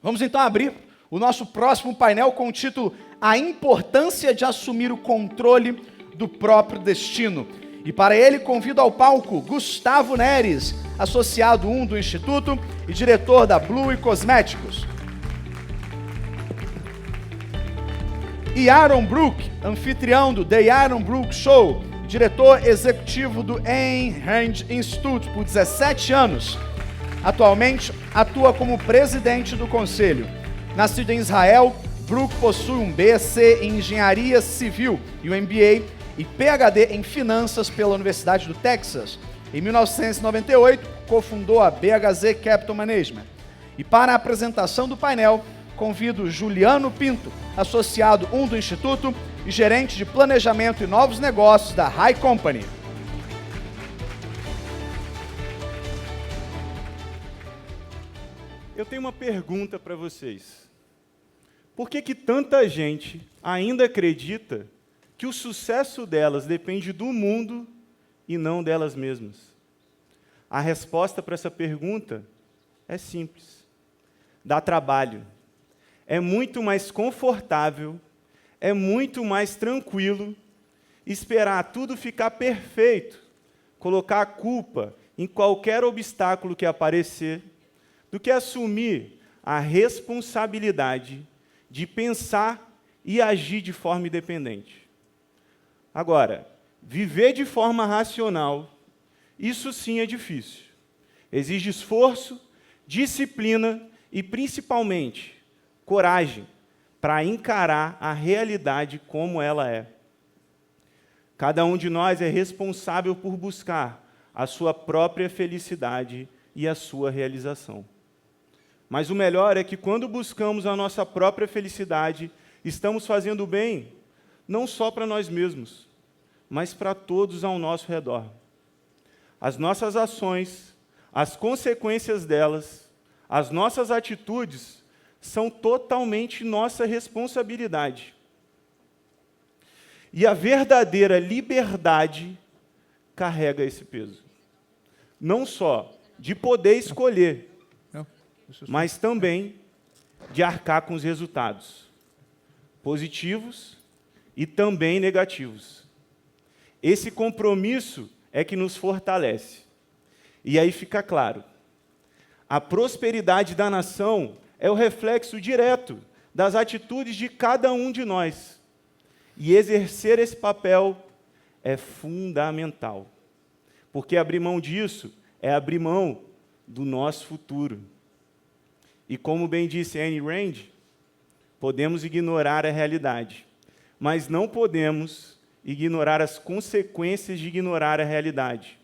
Vamos então abrir o nosso próximo painel com o título A Importância de Assumir o Controle do Próprio Destino. E para ele convido ao palco Gustavo Neres, associado 1 do Instituto e diretor da Blue Cosméticos. E Aaron Brook, anfitrião do The Aaron Brook Show, diretor executivo do Ayn Rand Institute por 17 anos. Atualmente, atua como presidente do conselho. Nascido em Israel, Brook possui um BSc em Engenharia Civil e um MBA e PhD em Finanças pela Universidade do Texas. Em 1998, cofundou a BHZ Capital Management. E para a apresentação do painel, convido Juliano Pinto, associado 1 do Instituto e gerente de planejamento e novos negócios da High Company. Eu tenho uma pergunta para vocês. Por que tanta gente ainda acredita que o sucesso delas depende do mundo e não delas mesmas? A resposta para essa pergunta é simples. Dá trabalho. É muito mais confortável, é muito mais tranquilo esperar tudo ficar perfeito, colocar a culpa em qualquer obstáculo que aparecer, do que assumir a responsabilidade de pensar e agir de forma independente. Agora, viver de forma racional, isso sim é difícil. Exige esforço, disciplina e, principalmente, coragem para encarar a realidade como ela é. Cada um de nós é responsável por buscar a sua própria felicidade e a sua realização. Mas o melhor é que quando buscamos a nossa própria felicidade, estamos fazendo bem não só para nós mesmos, mas para todos ao nosso redor. As nossas ações, as consequências delas, as nossas atitudes são totalmente nossa responsabilidade. E a verdadeira liberdade carrega esse peso. Não só de poder escolher, mas também de arcar com os resultados, positivos e também negativos. Esse compromisso é que nos fortalece. E aí fica claro, a prosperidade da nação é o reflexo direto das atitudes de cada um de nós. E exercer esse papel é fundamental. Porque abrir mão disso é abrir mão do nosso futuro. E como bem disse Ayn Rand, podemos ignorar a realidade, mas não podemos ignorar as consequências de ignorar a realidade.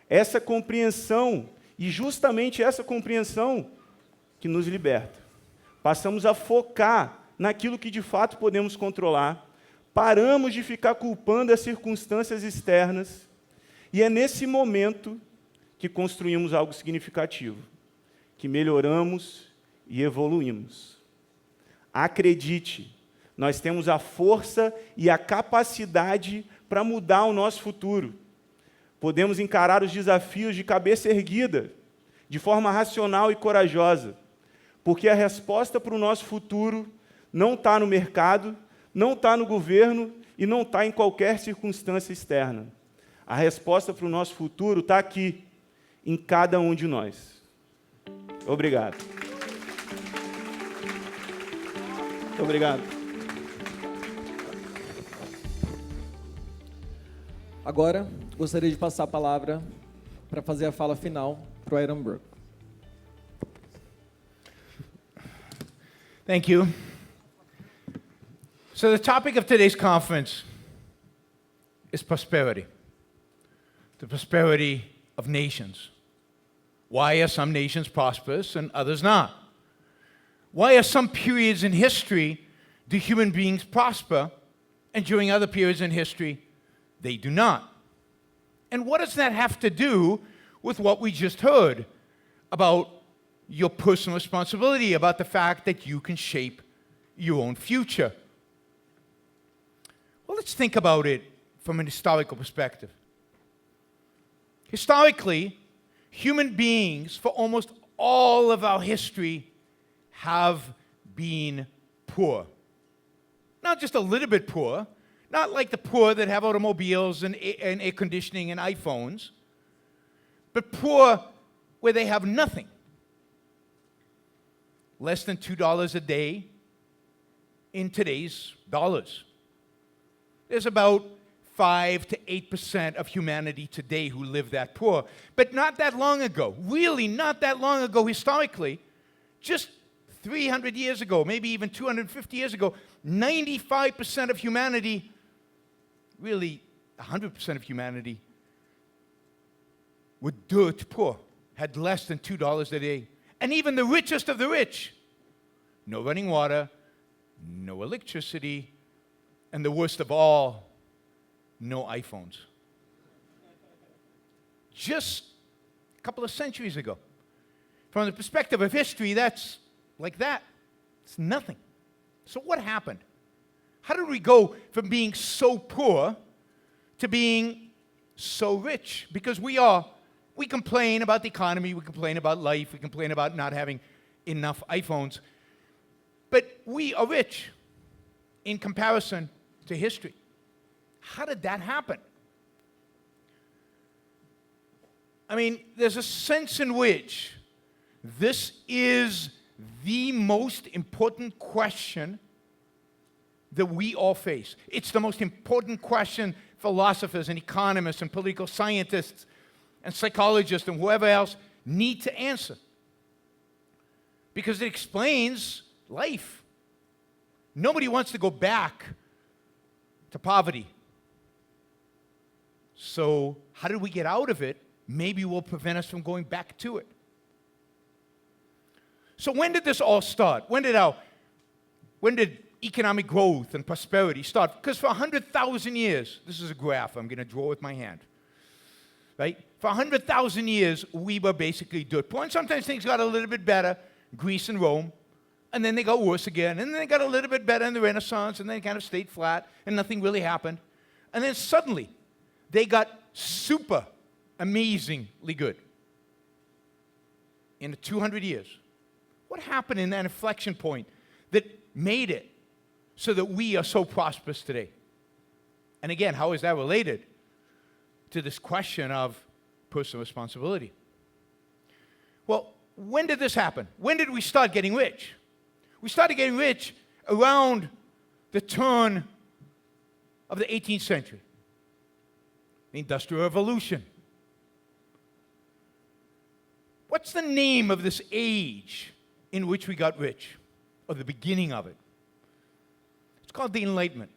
Essa compreensão, e justamente essa compreensão, que nos liberta. Passamos a focar naquilo que de fato podemos controlar, paramos de ficar culpando as circunstâncias externas, e é nesse momento que construímos algo significativo, que melhoramos e evoluímos. Acredite, nós temos a força e a capacidade para mudar o nosso futuro. Podemos encarar os desafios de cabeça erguida, de forma racional e corajosa, porque a resposta para o nosso futuro não está no mercado, não está no governo e não está em qualquer circunstância externa. A resposta para o nosso futuro está aqui, em cada um de nós. Obrigado. Muito obrigado. Agora, gostaria de passar a palavra para fazer a fala final para o Aaron Brook. Thank you. So the topic of today's conference is prosperity. The prosperity of nations. Why are some nations prosperous and others not? Why are some periods in history do human beings prosper and during other periods in history they do not? And what does that have to do with what we just heard about your personal responsibility, about the fact that you can shape your own future? Well, let's think about it from an historical perspective. Historically, human beings, for almost all of our history, have been poor. Not just a little bit poor, not like the poor that have automobiles and air conditioning and iPhones, but poor where they have nothing. Less than $2 a day in today's dollars. There's about 5 to 8% of humanity today who live that poor. But not that long ago, really not that long ago historically, just 300 years ago, maybe even 250 years ago, 95% of humanity, really 100% of humanity, were dirt poor, had less than $2 a day. And even the richest of the rich, no running water, no electricity, and the worst of all, no iPhones. Just a couple of centuries ago. From the perspective of history, that's like that. It's nothing. So what happened? How did we go from being so poor to being so rich? Because we complain about the economy, we complain about life, we complain about not having enough iPhones, but we are rich in comparison to history. How did that happen? I mean, there's a sense in which this is the most important question that we all face. It's the most important question philosophers and economists and political scientists and psychologists and whoever else need to answer. Because it explains life. Nobody wants to go back to poverty. So how did we get out of it? Maybe will prevent us from going back to it. So when did this all start? When did economic growth and prosperity start? Because for 100,000 years, this is a graph I'm going to draw with my hand, right? For 100,000 years, we were basically dirt poor. And sometimes things got a little bit better, Greece and Rome, and then they got worse again, and then they got a little bit better in the Renaissance, and then they kind of stayed flat, and nothing really happened. And then suddenly, they got super amazingly good in the 200 years. What happened in that inflection point that made it so that we are so prosperous today? And again, how is that related to this question of personal responsibility? Well, when did this happen? When did we start getting rich? We started getting rich around the turn of the 18th century, the Industrial Revolution. What's the name of this age in which we got rich, or the beginning of it? It's called the Enlightenment.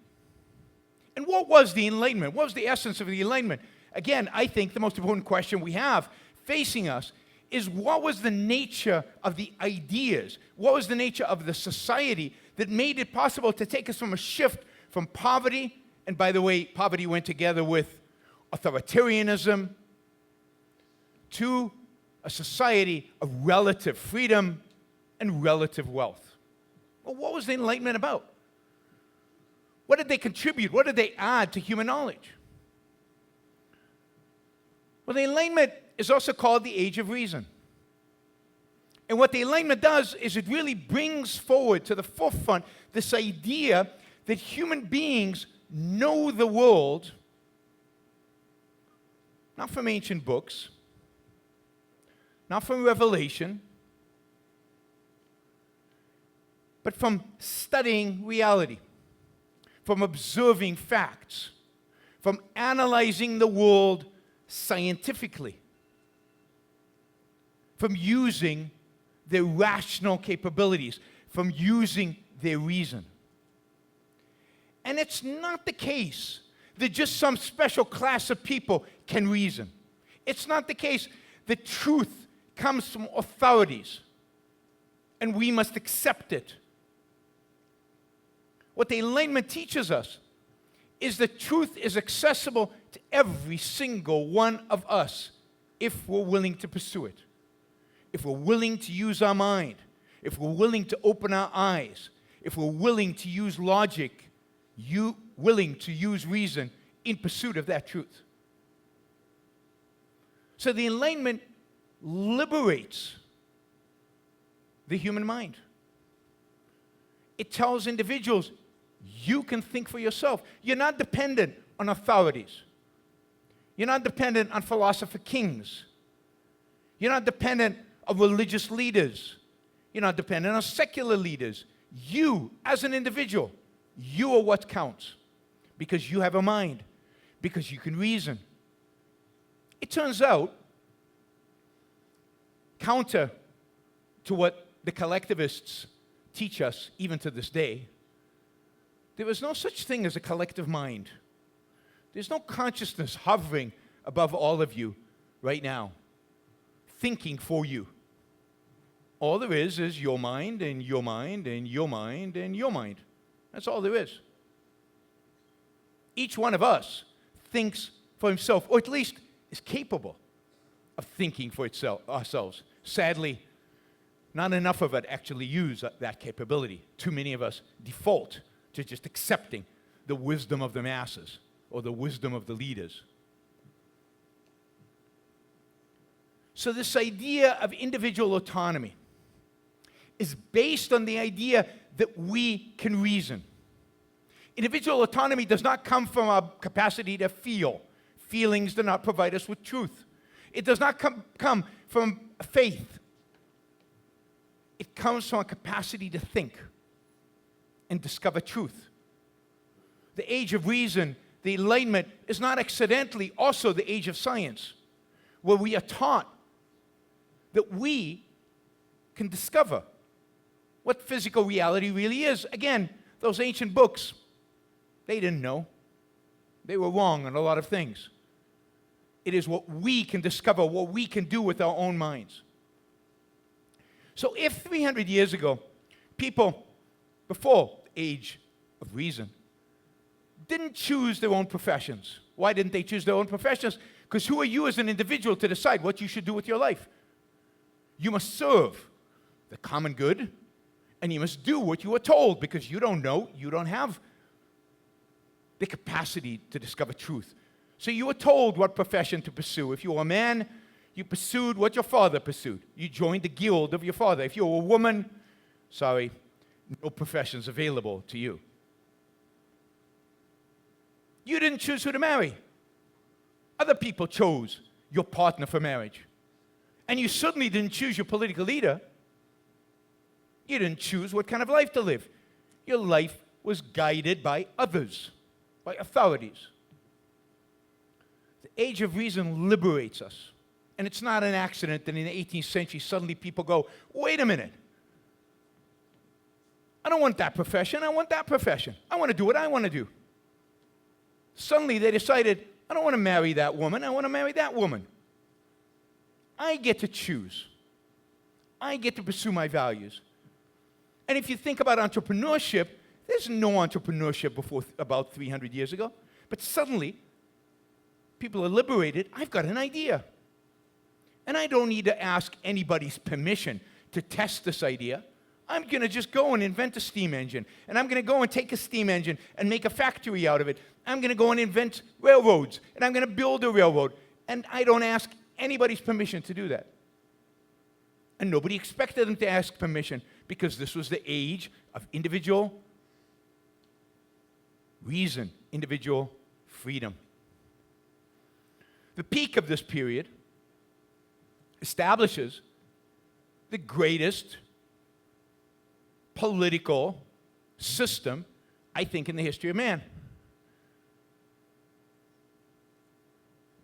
And what was the Enlightenment? What was the essence of the Enlightenment? Again, I think the most important question we have facing us is what was the nature of the ideas? What was the nature of the society that made it possible to take us from a shift from poverty, and by the way, poverty went together with authoritarianism, to a society of relative freedom and relative wealth. Well, what was the Enlightenment about? What did they contribute? What did they add to human knowledge? Well, the Enlightenment is also called the Age of Reason. And what the Enlightenment does is it really brings forward to the forefront this idea that human beings know the world not from ancient books, not from revelation, but from studying reality, from observing facts, from analyzing the world scientifically, from using their rational capabilities, from using their reason. And it's not the case that just some special class of people can reason. It's not the case that truth comes from authorities and we must accept it. What the Enlightenment teaches us is that truth is accessible to every single one of us if we're willing to pursue it, if we're willing to use our mind, if we're willing to open our eyes, if we're willing to use logic, willing to use reason in pursuit of that truth. So the Enlightenment liberates the human mind. It tells individuals, you can think for yourself. You're not dependent on authorities. You're not dependent on philosopher kings. You're not dependent on religious leaders. You're not dependent on secular leaders. You, as an individual, you are what counts. Because you have a mind. Because you can reason. It turns out, counter to what the collectivists teach us, even to this day, there is no such thing as a collective mind. There's no consciousness hovering above all of you right now, thinking for you. All there is your mind and your mind and your mind and your mind. That's all there is. Each one of us thinks for himself, or at least is capable of thinking for ourselves. Sadly, not enough of it actually use that capability. Too many of us default to just accepting the wisdom of the masses or the wisdom of the leaders. So this idea of individual autonomy is based on the idea that we can reason. Individual autonomy does not come from our capacity to feel. Feelings do not provide us with truth. It does not come from faith. It comes from a capacity to think and discover truth. The age of reason, the Enlightenment, is not accidentally also the age of science, where we are taught that we can discover what physical reality really is. Again, those ancient books, they didn't know. They were wrong on a lot of things. It is what we can discover, what we can do with our own minds. So if 300 years ago, people before the age of reason didn't choose their own professions. Why didn't they choose their own professions? Because who are you as an individual to decide what you should do with your life? You must serve the common good, and you must do what you are told, because you don't know, you don't have the capacity to discover truth. So you were told what profession to pursue. If you were a man, you pursued what your father pursued. You joined the guild of your father. If you were a woman, sorry, no professions available to you. You didn't choose who to marry. Other people chose your partner for marriage. And you certainly didn't choose your political leader. You didn't choose what kind of life to live. Your life was guided by others, by authorities. The age of reason liberates us. And it's not an accident that in the 18th century suddenly people go, wait a minute. I don't want that profession, I want that profession. I want to do what I want to do. Suddenly they decided, I don't want to marry that woman, I want to marry that woman. I get to choose. I get to pursue my values. And if you think about entrepreneurship, there's no entrepreneurship before about 300 years ago. But suddenly, people are liberated. I've got an idea. And I don't need to ask anybody's permission to test this idea. I'm going to just go and invent a steam engine. And I'm going to go and take a steam engine and make a factory out of it. I'm going to go and invent railroads. And I'm going to build a railroad. And I don't ask anybody's permission to do that. And nobody expected them to ask permission, because this was the age of individual reason, individual freedom. The peak of this period establishes the greatest political system, I think, in the history of man.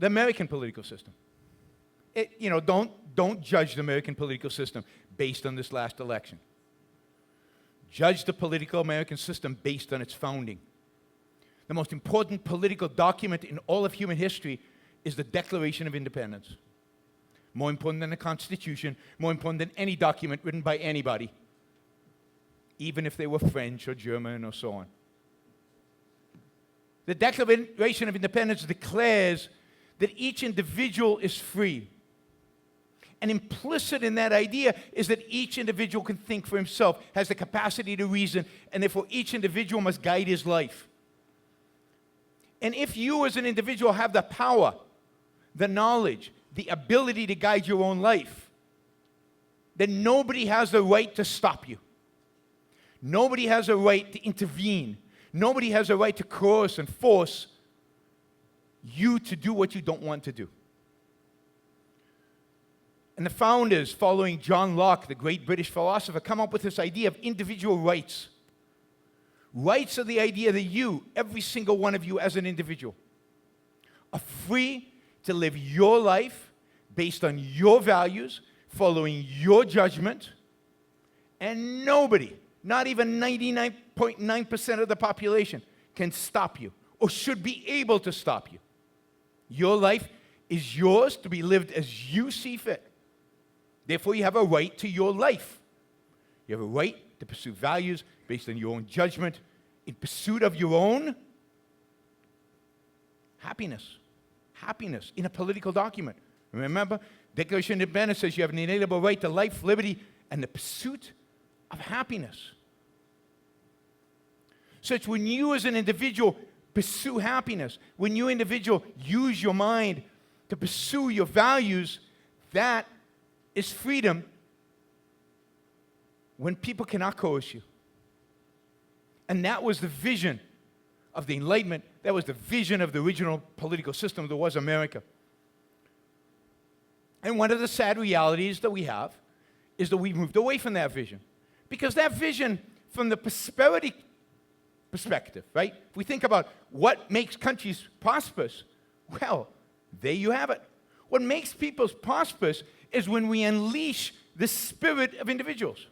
The American political system. Don't judge the American political system based on this last election. Judge the political American system based on its founding. The most important political document in all of human history is the Declaration of Independence. More important than the Constitution, more important than any document written by anybody, even if they were French or German or so on. The Declaration of Independence declares that each individual is free. And implicit in that idea is that each individual can think for himself, has the capacity to reason, and therefore each individual must guide his life. And if you as an individual have the power, the knowledge, the ability to guide your own life, then nobody has the right to stop you. Nobody has a right to intervene. Nobody has a right to coerce and force you to do what you don't want to do. And the founders, following John Locke, the great British philosopher, come up with this idea of individual rights. Rights are the idea that you, every single one of you as an individual, are free to live your life based on your values, following your judgment, and nobody, not even 99.9% of the population, can stop you or should be able to stop you. Your life is yours to be lived as you see fit. Therefore, you have a right to your life. You have a right to pursue values based on your own judgment, in pursuit of your own happiness. Happiness in a political document. Remember, Declaration of Independence says you have an inalienable right to life, liberty, and the pursuit of happiness. So it's when you as an individual pursue happiness, when you individual use your mind to pursue your values, that is freedom when people cannot coerce you. And that was the vision of the Enlightenment. That was the vision of the original political system that was America. And one of the sad realities that we have is that we've moved away from that vision. Because that vision, from the prosperity perspective, right? If we think about what makes countries prosperous, well, there you have it. What makes people prosperous is when we unleash the spirit of individuals.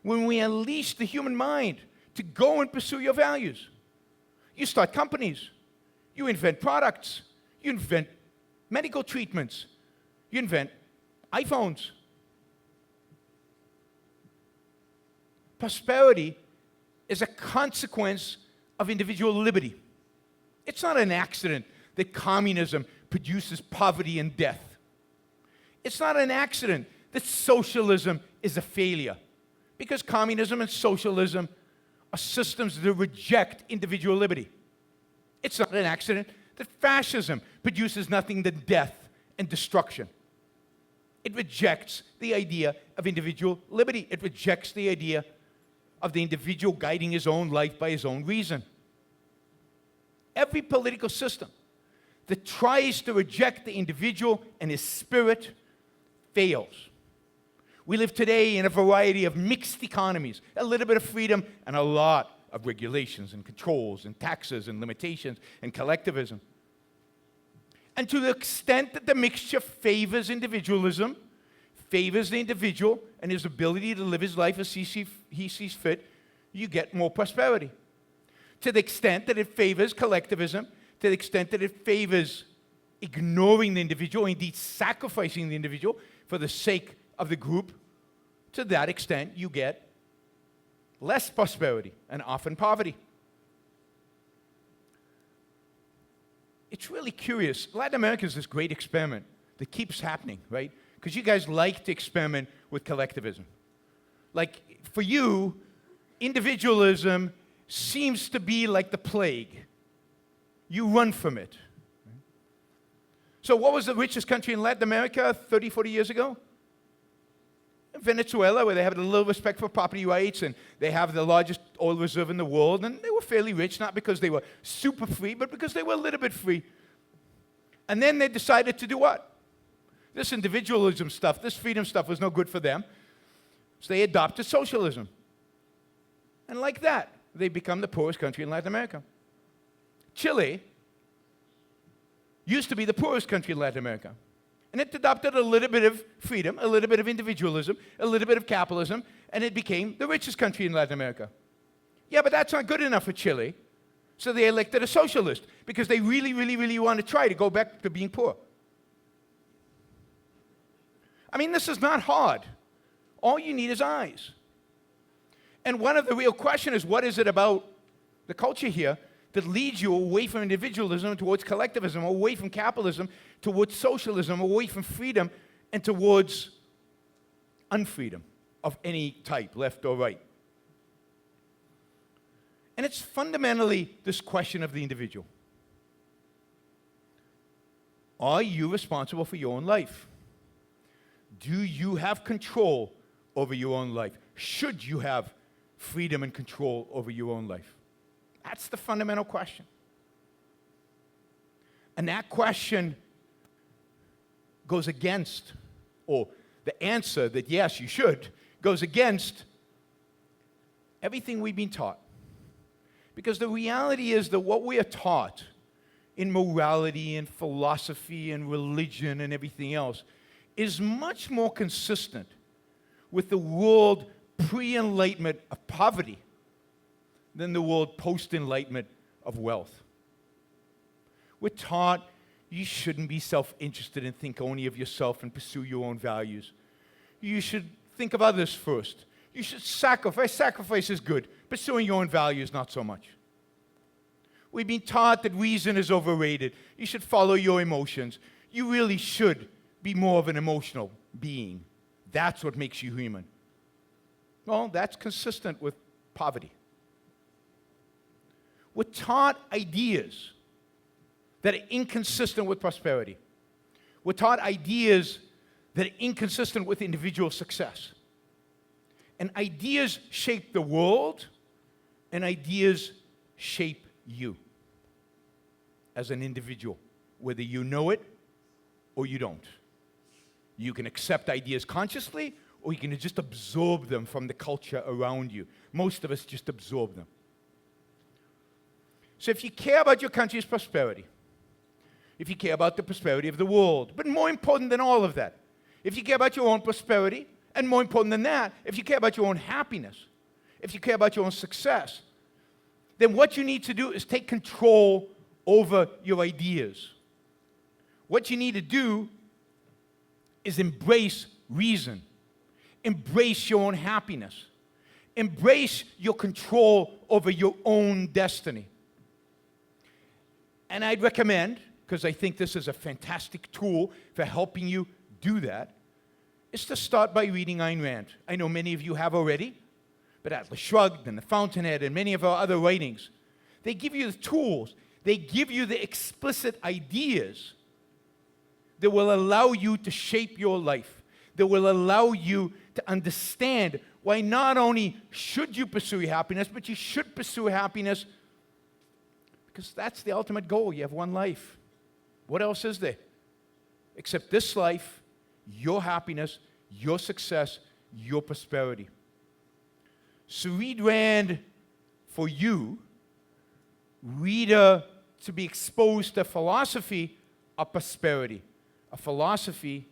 When we unleash the human mind to go and pursue your values. You start companies. You invent products. You invent medical treatments. You invent iPhones. Prosperity is a consequence of individual liberty. It's not an accident that communism produces poverty and death. It's not an accident that socialism is a failure, because communism and socialism are systems that reject individual liberty. It's not an accident that fascism produces nothing but death and destruction. It rejects the idea of individual liberty. It rejects the idea of the individual guiding his own life by his own reason. Every political system that tries to reject the individual and his spirit fails. We live today in a variety of mixed economies, a little bit of freedom and a lot of regulations and controls and taxes and limitations and collectivism. And to the extent that the mixture favors individualism, favors the individual and his ability to live his life as he sees fit, you get more prosperity. To the extent that it favors collectivism, to the extent that it favors ignoring the individual, indeed sacrificing the individual for the sake of the group, to that extent you get less prosperity and often poverty. It's really curious. Latin America is this great experiment that keeps happening, right? Because you guys like to experiment with collectivism. Like, for you, individualism seems to be like the plague. You run from it. So what was the richest country in Latin America 30, 40 years ago? Venezuela, where they have a little respect for property rights, and they have the largest oil reserve in the world, and they were fairly rich, not because they were super free, but because they were a little bit free. And then they decided to do what? This individualism stuff, this freedom stuff was no good for them, so they adopted socialism. And like that, they become the poorest country in Latin America. Chile used to be the poorest country in Latin America. And it adopted a little bit of freedom, a little bit of individualism, a little bit of capitalism, and it became the richest country in Latin America. Yeah, but that's not good enough for Chile. So they elected a socialist because they really, really, really want to try to go back to being poor. I mean, this is not hard. All you need is eyes. And one of the real questions is, what is it about the culture here that leads you away from individualism towards collectivism, away from capitalism towards socialism, away from freedom and towards unfreedom of any type, left or right? And it's fundamentally this question of the individual. Are you responsible for your own life? Do you have control over your own life? Should you have freedom and control over your own life? That's the fundamental question. And that question goes against, or the answer that yes, you should, goes against everything we've been taught. Because the reality is that what we are taught in morality and philosophy and religion and everything else is much more consistent with the world pre-enlightenment of poverty than the world post-enlightenment of wealth. We're taught you shouldn't be self-interested and think only of yourself and pursue your own values. You should think of others first. You should sacrifice. Sacrifice is good. Pursuing your own values, not so much. We've been taught that reason is overrated. You should follow your emotions. You really should be more of an emotional being. That's what makes you human. Well, that's consistent with poverty. We're taught ideas that are inconsistent with prosperity. We're taught ideas that are inconsistent with individual success. And ideas shape the world, and ideas shape you as an individual, whether you know it or you don't. You can accept ideas consciously, or you can just absorb them from the culture around you. Most of us just absorb them. So if you care about your country's prosperity, if you care about the prosperity of the world, but more important than all of that, if you care about your own prosperity, and more important than that, if you care about your own happiness, if you care about your own success, then what you need to do is take control over your ideas. What you need to do is embrace reason. Embrace your own happiness. Embrace your control over your own destiny. And I'd recommend, because I think this is a fantastic tool for helping you do that, is to start by reading Ayn Rand. I know many of you have already, but Atlas Shrugged and The Fountainhead and many of our other writings, they give you the tools, they give you the explicit ideas that will allow you to shape your life, that will allow you to understand why not only should you pursue your happiness, but you should pursue happiness because that's the ultimate goal. You have one life. What else is there? Except this life, your happiness, your success, your prosperity. So read Rand for you. Read her to be exposed to philosophy of prosperity, a philosophy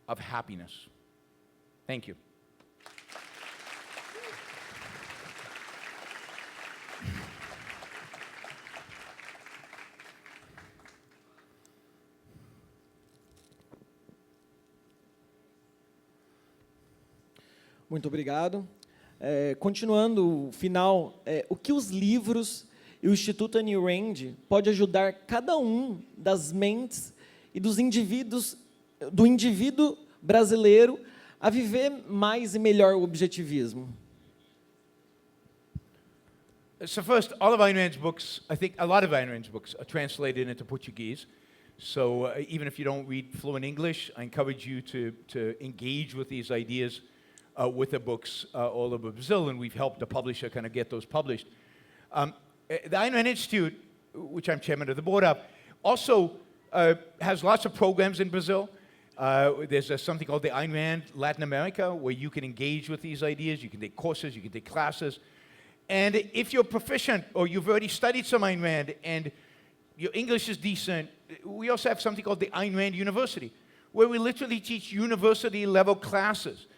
of happiness. Thank you. Muito obrigado. Continuando o final, o que os livros e o Instituto Ayn Rand pode ajudar cada um das mentes e dos indivíduos, do indivíduo brasileiro a viver mais e melhor o objetivismo? So first, all of Ayn Rand's books, I think a lot of Ayn Rand's books are translated into Portuguese. So even if you don't read fluent English, I encourage you to engage with these ideas with the books all over Brazil, and we've helped the publisher kind of get those published. The Ayn Rand Institute, which I'm chairman of the board of, also has lots of programs in Brazil. There's something called the Ayn Rand Latin America, where you can engage with these ideas. You can take courses, you can take classes. And if you're proficient or you've already studied some Ayn Rand and your English is decent, we also have something called the Ayn Rand University, where we literally teach university-level classes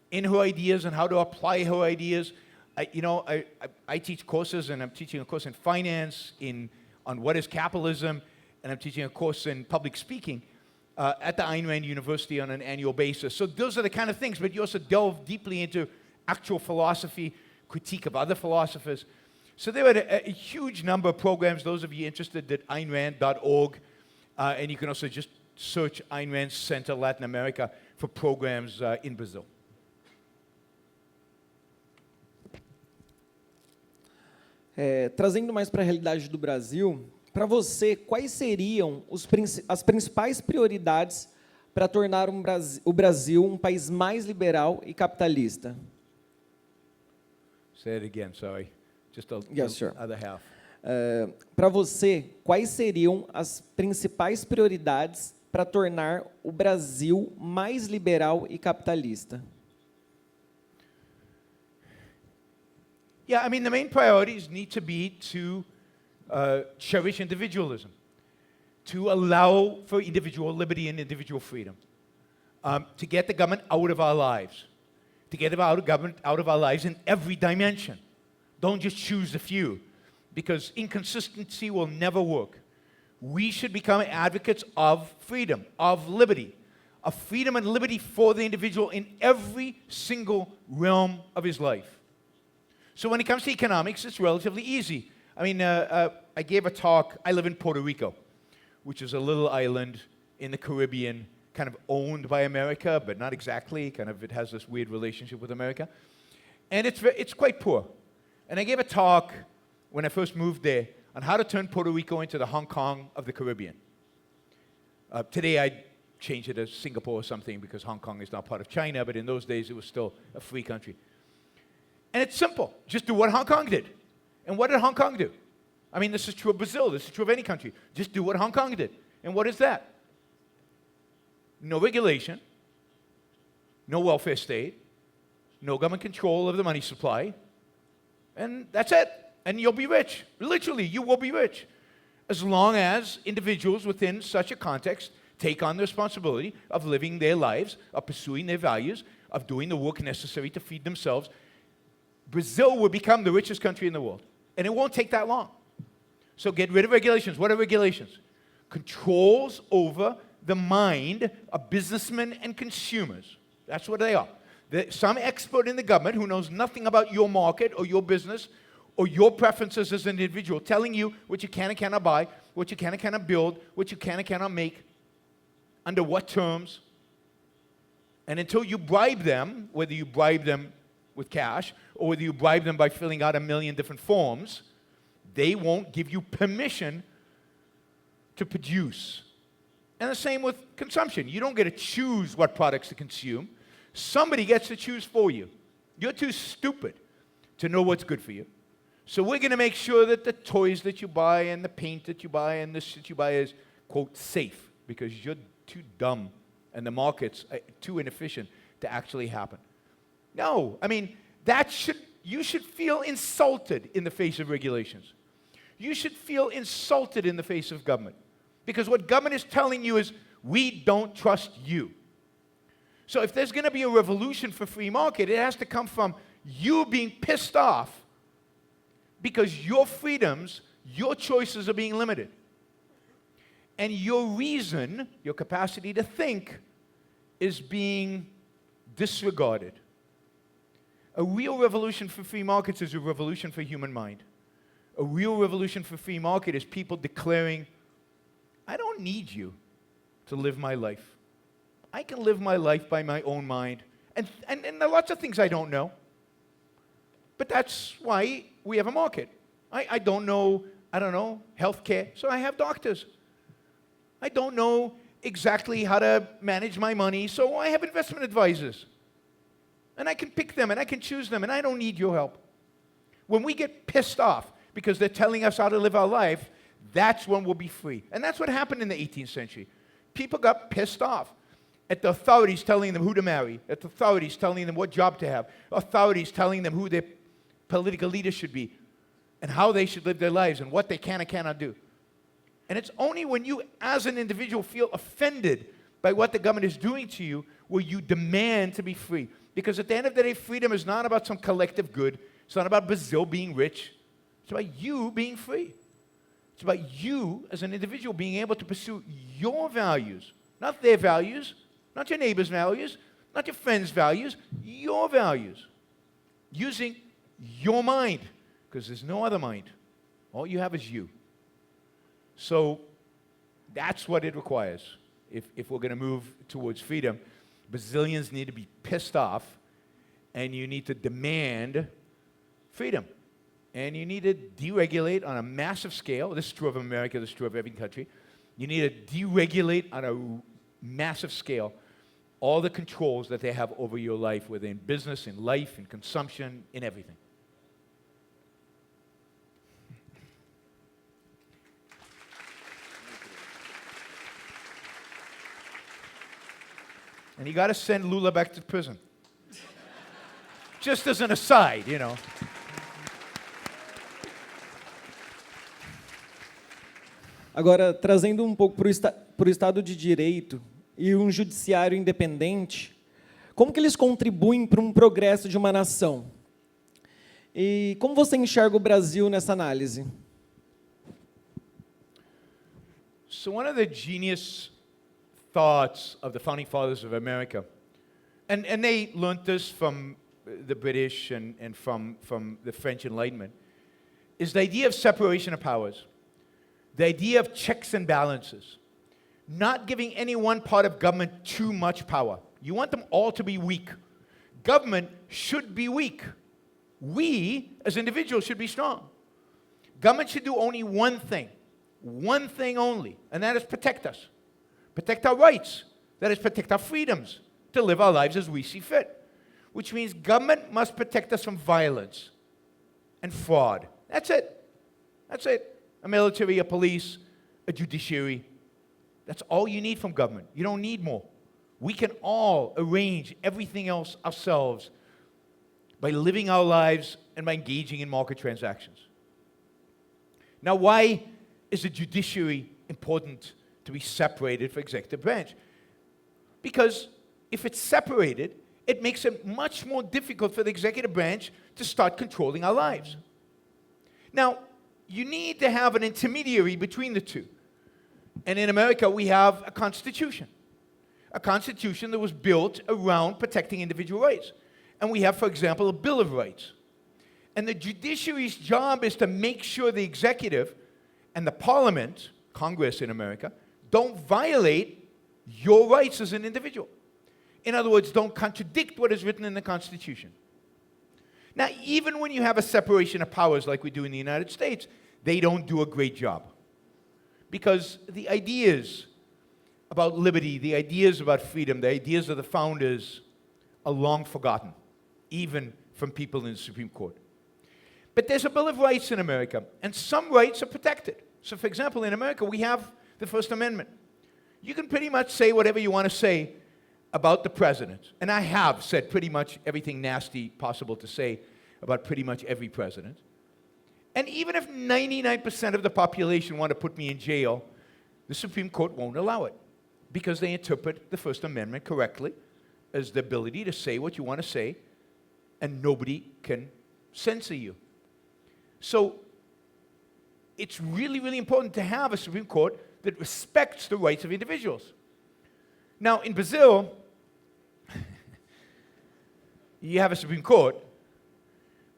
in her ideas and how to apply her ideas. I teach courses, and I'm teaching a course in finance, on what is capitalism, and I'm teaching a course in public speaking at the Ayn Rand University on an annual basis. So those are the kind of things, but you also delve deeply into actual philosophy, critique of other philosophers. So there are a huge number of programs. Those of you interested at AynRand.org, and you can also just search Ayn Rand Center Latin America for programs in Brazil. Trazendo mais para a realidade do Brasil, para você, quais seriam as principais prioridades para tornar o Brasil um país mais liberal e capitalista? Say it again, sorry. Just the Yes, sir. other half. Para você, quais seriam as principais prioridades para tornar o Brasil mais liberal e capitalista? Yeah, I mean, the main priorities need to be to cherish individualism, to allow for individual liberty and individual freedom, to get the government out of our lives, to get the government out of our lives in every dimension. Don't just choose a few, because inconsistency will never work. We should become advocates of freedom, of liberty, of freedom and liberty for the individual in every single realm of his life. So when it comes to economics, it's relatively easy. I mean, I gave a talk. I live in Puerto Rico, which is a little island in the Caribbean, kind of owned by America, but not exactly. Kind of, it has this weird relationship with America. And it's quite poor. And I gave a talk when I first moved there on how to turn Puerto Rico into the Hong Kong of the Caribbean. Today, I'd change it as Singapore or something because Hong Kong is now part of China, but in those days, it was still a free country. And it's simple. Just do what Hong Kong did. And what did Hong Kong do? I mean, this is true of Brazil. This is true of any country. Just do what Hong Kong did. And what is that? No regulation, no welfare state, no government control of the money supply, and that's it. And you'll be rich. Literally, you will be rich. As long as individuals within such a context take on the responsibility of living their lives, of pursuing their values, of doing the work necessary to feed themselves, Brazil will become the richest country in the world. And it won't take that long. So get rid of regulations. What are regulations? Controls over the mind of businessmen and consumers. That's what they are. Some expert in the government who knows nothing about your market or your business or your preferences as an individual telling you what you can and cannot buy, what you can and cannot build, what you can and cannot make, under what terms. And until you bribe them, whether you bribe them with cash or whether you bribe them by filling out 1 million different forms, they won't give you permission to produce. And the same with consumption. You don't get to choose what products to consume. Somebody gets to choose for you. You're too stupid to know what's good for you. So we're going to make sure that the toys that you buy and the paint that you buy and this that you buy is, quote, safe, because you're too dumb and the market's too inefficient to actually happen. No, I mean, you should feel insulted in the face of regulations. You should feel insulted in the face of government. Because what government is telling you is, we don't trust you. So if there's going to be a revolution for free market, it has to come from you being pissed off because your freedoms, your choices are being limited. And your reason, your capacity to think, is being disregarded. A real revolution for free markets is a revolution for human mind. A real revolution for free market is people declaring, I don't need you to live my life. I can live my life by my own mind. And there are lots of things I don't know. But that's why we have a market. I don't know healthcare, so I have doctors. I don't know exactly how to manage my money, so I have investment advisors. And I can pick them and I can choose them, and I don't need your help. When we get pissed off because they're telling us how to live our life, that's when we'll be free. And that's what happened in the 18th century. People got pissed off at the authorities telling them who to marry, at the authorities telling them what job to have, authorities telling them who their political leaders should be, and how they should live their lives, and what they can and cannot do. And it's only when you, as an individual, feel offended by what the government is doing to you will you demand to be free. Because at the end of the day, freedom is not about some collective good. It's not about Brazil being rich. It's about you being free. It's about you, as an individual, being able to pursue your values, not their values, not your neighbor's values, not your friend's values, your values. Using your mind, because there's no other mind. All you have is you. So that's what it requires if we're going to move towards freedom. Brazilians need to be pissed off, and you need to demand freedom. And you need to deregulate on a massive scale. This is true of America, this is true of every country. You need to deregulate on a massive scale all the controls that they have over your life, whether in business, in life, in consumption, in everything. And you got to send Lula back to prison. Just as an aside, you know. Agora, trazendo um pouco para o Estado de Direito e um judiciário independente, como que eles contribuem para um progresso de uma nação? E como você enxerga o Brasil nessa análise? So one of the genius thoughts of the founding fathers of America, and they learned this from the British and from the French Enlightenment, is the idea of separation of powers, the idea of checks and balances, not giving any one part of government too much power. You want them all to be weak. Government should be weak. We, as individuals, should be strong. Government should do only one thing only, and that is protect us. Protect our rights. That is, protect our freedoms to live our lives as we see fit. Which means government must protect us from violence and fraud. That's it. That's it. A military, a police, a judiciary. That's all you need from government. You don't need more. We can all arrange everything else ourselves by living our lives and by engaging in market transactions. Now, why is the judiciary important to be separated from executive branch? Because if it's separated, it makes it much more difficult for the executive branch to start controlling our lives. Now, you need to have an intermediary between the two. And in America, we have a constitution that was built around protecting individual rights. And we have, for example, a Bill of Rights. And the judiciary's job is to make sure the executive and the parliament, Congress in America, don't violate your rights as an individual. In other words, don't contradict what is written in the Constitution. Now, even when you have a separation of powers like we do in the United States, they don't do a great job. Because the ideas about liberty, the ideas about freedom, the ideas of the founders are long forgotten, even from people in the Supreme Court. But there's a Bill of Rights in America, and some rights are protected. So, for example, in America, we have the First Amendment. You can pretty much say whatever you want to say about the president. And I have said pretty much everything nasty possible to say about pretty much every president. And even if 99% of the population want to put me in jail, the Supreme Court won't allow it because they interpret the First Amendment correctly as the ability to say what you want to say, and nobody can censor you. So it's really, really important to have a Supreme Court that respects the rights of individuals. Now, in Brazil, you have a Supreme Court,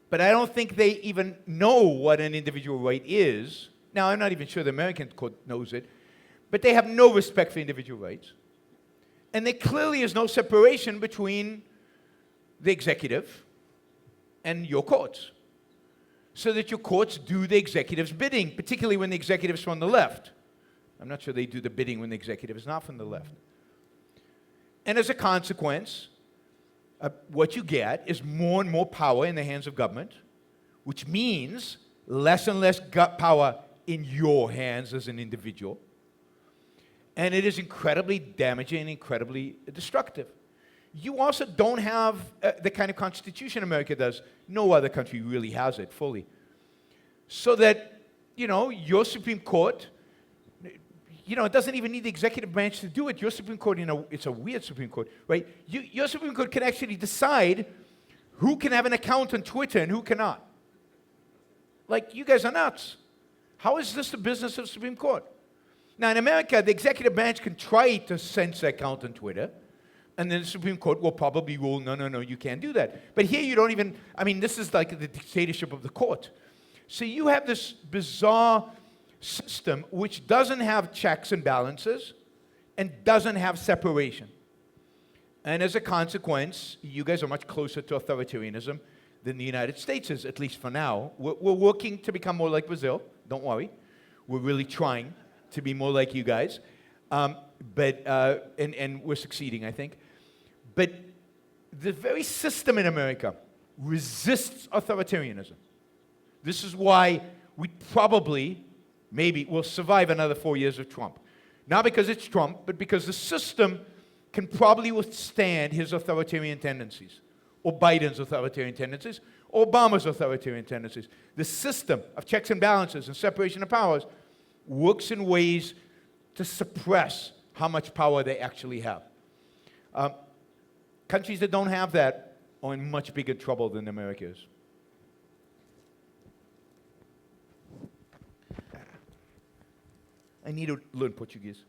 but I don't think they even know what an individual right is. Now, I'm not even sure the American court knows it, but they have no respect for individual rights. And there clearly is no separation between the executive and your courts, so that your courts do the executive's bidding, particularly when the executive is from the left. I'm not sure they do the bidding when the executive is not from the left. And as a consequence, what you get is more and more power in the hands of government, which means less and less power in your hands as an individual. And it is incredibly damaging and incredibly destructive. You also don't have the kind of constitution America does. No other country really has it fully. So that, your Supreme Court, it doesn't even need the executive branch to do it. Your Supreme Court, it's a weird Supreme Court, right? Your Supreme Court can actually decide who can have an account on Twitter and who cannot. Like, you guys are nuts. How is this the business of the Supreme Court? Now, in America, the executive branch can try to censor account on Twitter, and then the Supreme Court will probably rule, no, you can't do that. But here you don't even, this is like the dictatorship of the court. So you have this bizarre system which doesn't have checks and balances and doesn't have separation. And as a consequence, you guys are much closer to authoritarianism than the United States is, at least for now. We're working to become more like Brazil. Don't worry. We're really trying to be more like you guys. And we're succeeding, I think. But the very system in America resists authoritarianism. This is why we probably, maybe, will survive another 4 years of Trump. Not because it's Trump, but because the system can probably withstand his authoritarian tendencies, or Biden's authoritarian tendencies, or Obama's authoritarian tendencies. The system of checks and balances and separation of powers works in ways to suppress how much power they actually have. Countries that don't have that are in much bigger trouble than America is. I need to learn Portuguese.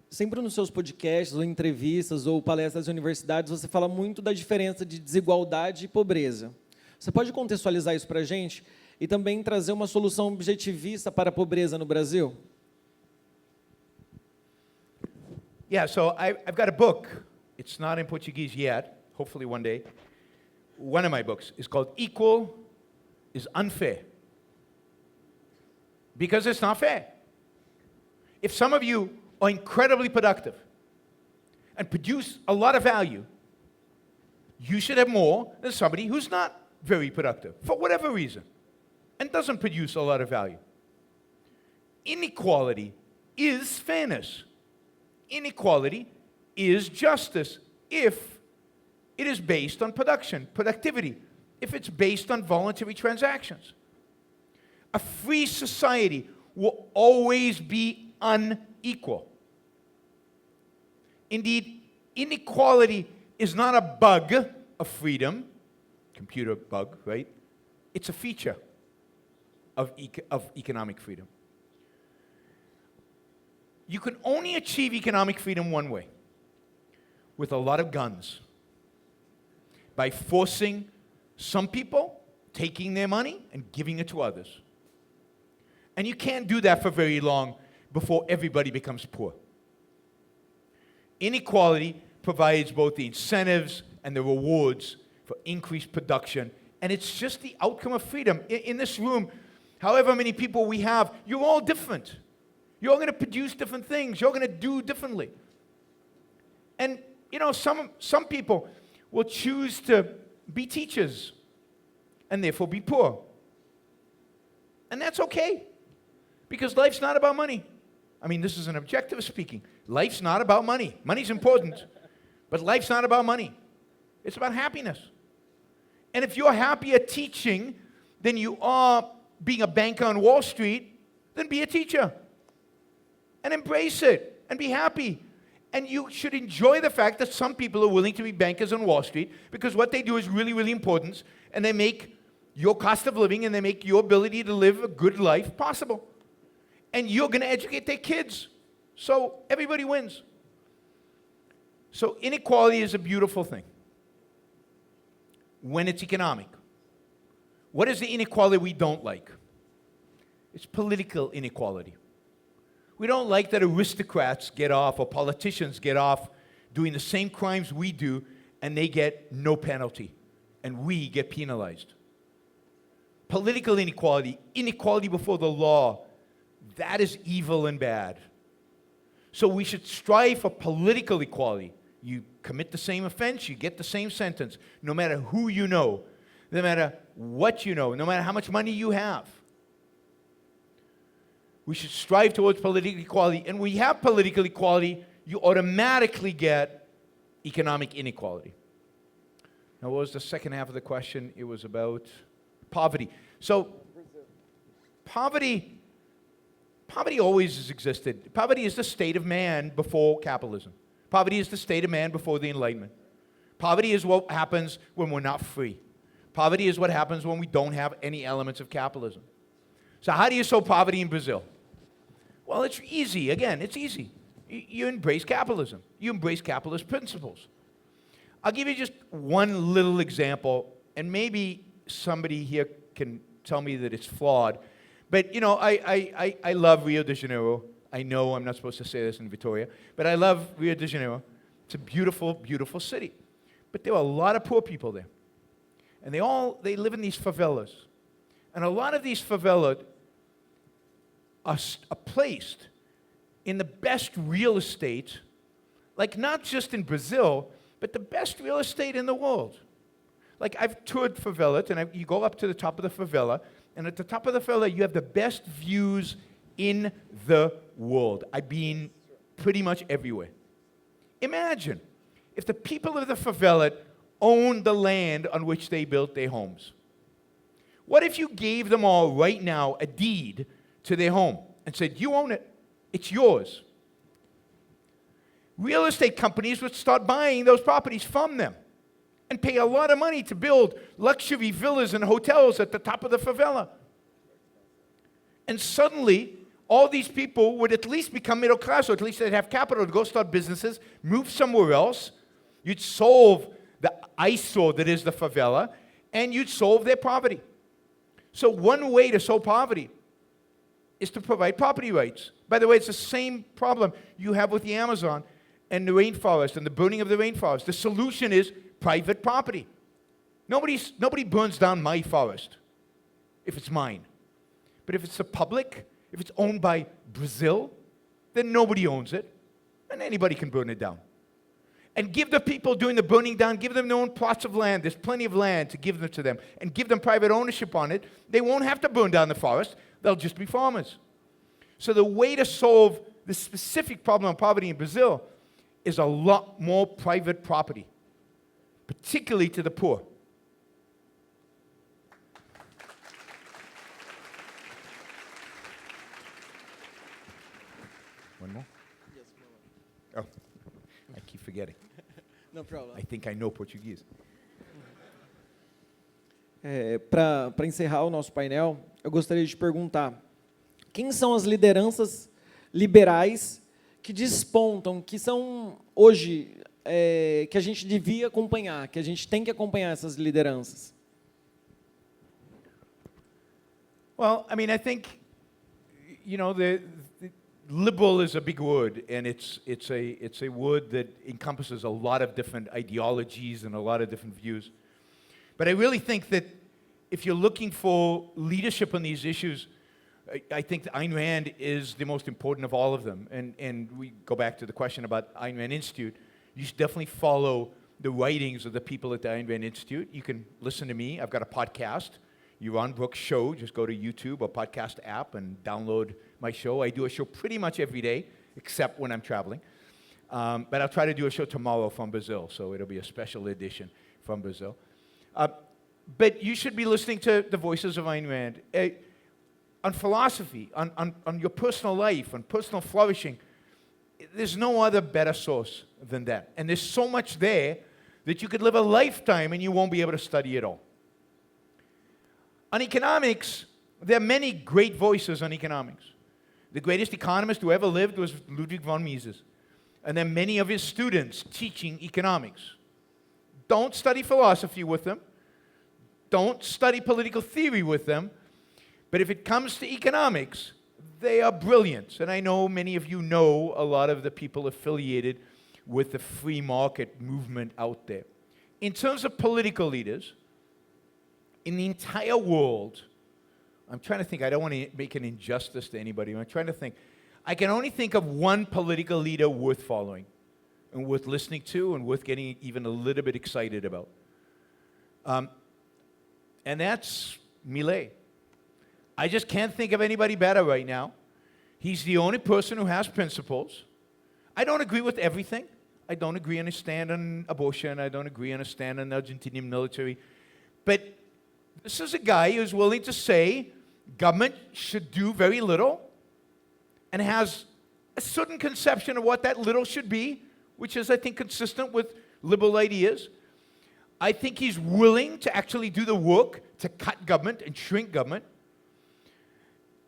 Sempre nos seus podcasts, ou entrevistas, ou palestras em universidades, você fala muito da diferença de desigualdade e pobreza. Você pode contextualizar isso para a gente e também trazer uma solução objetivista para a pobreza no Brasil? Yeah, so I've got a book. It's not in Portuguese yet, hopefully one day. One of my books is called Equal is Unfair. Because it's not fair. If some of you are incredibly productive and produce a lot of value, you should have more than somebody who's not very productive, for whatever reason, and doesn't produce a lot of value. Inequality is fairness. Inequality is justice if it is based on productivity, if it's based on voluntary transactions. A free society will always be unequal. Indeed, inequality is not a bug of freedom, computer bug, right? It's a feature of economic freedom. You can only achieve economic freedom one way, with a lot of guns, by forcing some people, taking their money and giving it to others. And you can't do that for very long before everybody becomes poor. Inequality provides both the incentives and the rewards for increased production, and it's just the outcome of freedom. In this room, however many people we have, you're all different. You're all going to produce different things. You're going to do differently. And, you know, some people will choose to be teachers and therefore be poor. And that's okay, because life's not about money. I mean, this is an objective speaking. Life's not about money. Money's important, but life's not about money. It's about happiness. And if you're happier teaching than you are being a banker on Wall Street, then be a teacher. And embrace it, and be happy. And you should enjoy the fact that some people are willing to be bankers on Wall Street, because what they do is really, really important, and they make your cost of living and they make your ability to live a good life possible. And you're going to educate their kids. So everybody wins. So inequality is a beautiful thing when it's economic. What is the inequality we don't like? It's political inequality. We don't like that aristocrats get off or politicians get off doing the same crimes we do and they get no penalty and we get penalized. Political inequality, inequality before the law, that is evil and bad. So we should strive for political equality. You commit the same offense, you get the same sentence, no matter who you know, no matter what you know, no matter how much money you have. We should strive towards political equality. And when you have political equality, you automatically get economic inequality. Now, what was the second half of the question? It was about poverty. So, poverty always has existed. Poverty is the state of man before capitalism. Poverty is the state of man before the Enlightenment. Poverty is what happens when we're not free. Poverty is what happens when we don't have any elements of capitalism. So how do you solve poverty in Brazil? Well, it's easy. Again, it's easy. You embrace capitalism. You embrace capitalist principles. I'll give you just one little example, and maybe somebody here can tell me that it's flawed. But, you know, I love Rio de Janeiro. I know I'm not supposed to say this in Vitória, but I love Rio de Janeiro. It's a beautiful, beautiful city. But there are a lot of poor people there. And they live in these favelas. And a lot of these favelas are placed in the best real estate, like not just in Brazil, but the best real estate in the world. Like I've toured favelas, and you go up to the top of the favela, and at the top of the favela, you have the best views in the world. I've been pretty much everywhere. Imagine if the people of the favela owned the land on which they built their homes. What if you gave them all right now a deed to their home and said, you own it, it's yours? Real estate companies would start buying those properties from them and pay a lot of money to build luxury villas and hotels at the top of the favela. And suddenly, all these people would at least become middle class, or at least they'd have capital to go start businesses, move somewhere else. You'd solve the eyesore that is the favela, and you'd solve their poverty. So one way to solve poverty is to provide property rights. By the way, it's the same problem you have with the Amazon and the rainforest and the burning of the rainforest. The solution is private property. Nobody burns down my forest if it's mine. But if it's the public, if it's owned by Brazil, then nobody owns it, and anybody can burn it down. And give the people doing the burning down, give them their own plots of land. There's plenty of land to give them to them, and give them private ownership on it. They won't have to burn down the forest. They'll just be farmers. So the way to solve the specific problem of poverty in Brazil is a lot more private property, particularly to the poor. One more? Yes, more. Oh, I keep forgetting. No problem. I think I know Portuguese. Para encerrar o nosso painel, eu gostaria de perguntar: quem são as lideranças liberais que despontam, que são hoje, que a gente devia acompanhar, que a gente tem que acompanhar essas lideranças? Well, I mean, I think, you know, the liberal is a big word, and it's a word that encompasses a lot of different ideologies and a lot of different views. But I really think that if you're looking for leadership on these issues, I think that Ayn Rand is the most important of all of them. And we go back to the question about Ayn Rand Institute. You should definitely follow the writings of the people at the Ayn Rand Institute. You can listen to me. I've got a podcast, Yaron Brook's show. Just go to YouTube or podcast app and download my show. I do a show pretty much every day, except when I'm traveling. But I'll try to do a show tomorrow from Brazil, so it'll be a special edition from Brazil. But you should be listening to the voices of Ayn Rand. On philosophy, on your personal life, on personal flourishing, there's no other better source than that. And there's so much there that you could live a lifetime and you won't be able to study it all. On economics, there are many great voices on economics. The greatest economist who ever lived was Ludwig von Mises. And there are many of his students teaching economics. Don't study philosophy with them. Don't study political theory with them. But if it comes to economics, they are brilliant. And I know many of you know a lot of the people affiliated with the free market movement out there. In terms of political leaders, in the entire world, I'm trying to think, I don't want to make an injustice to anybody. I'm trying to think. I can only think of one political leader worth following and worth listening to and worth getting even a little bit excited about. And that's Milei. I just can't think of anybody better right now. He's the only person who has principles. I don't agree with everything. I don't agree on his stand on abortion. I don't agree on his stand on the Argentinian military. But this is a guy who's willing to say government should do very little and has a certain conception of what that little should be, which is, I think, consistent with liberal ideas. I think he's willing to actually do the work to cut government and shrink government.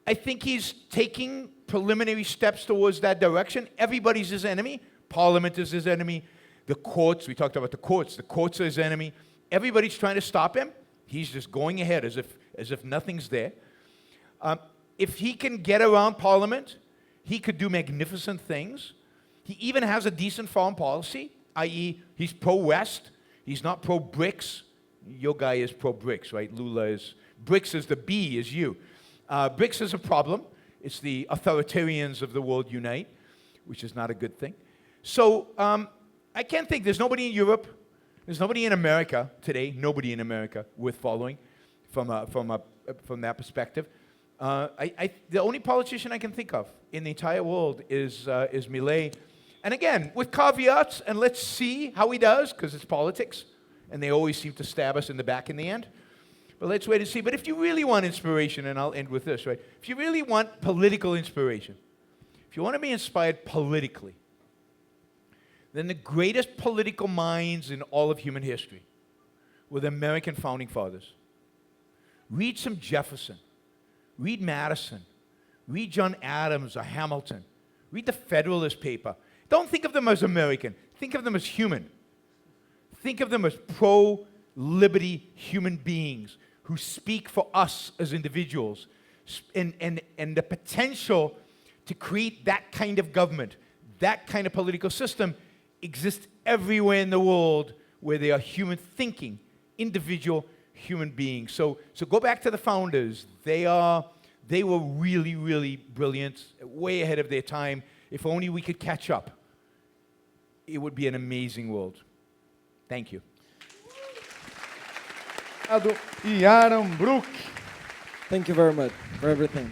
I think he's taking preliminary steps towards that direction. Everybody's his enemy. Parliament is his enemy. The courts, we talked about the courts are his enemy. Everybody's trying to stop him. He's just going ahead as if nothing's there. If he can get around Parliament, he could do magnificent things. He even has a decent foreign policy, i.e. he's pro-West. He's not pro-BRICS. Your guy is pro-BRICS, right? Lula is, BRICS is the B is you. BRICS is a problem. It's the authoritarians of the world unite, which is not a good thing. So I can't think, there's nobody in Europe, there's nobody in America today, nobody in America worth following from that perspective. The only politician I can think of in the entire world is Milei. And again, with caveats, and let's see how he does, because it's politics, and they always seem to stab us in the back in the end. But let's wait and see. But if you really want inspiration, and I'll end with this, right? If you really want political inspiration, if you want to be inspired politically, then the greatest political minds in all of human history were the American founding fathers. Read some Jefferson. Read Madison. Read John Adams or Hamilton. Read the Federalist paper. Don't think of them as American. Think of them as human. Think of them as pro-liberty human beings who speak for us as individuals and the potential to create that kind of government, that kind of political system exists everywhere in the world where they are human thinking, individual human beings. So go back to the founders. They were really, really brilliant, way ahead of their time. If only we could catch up, it would be an amazing world. Thank you. E Aaron Brook. Thank you very much for everything.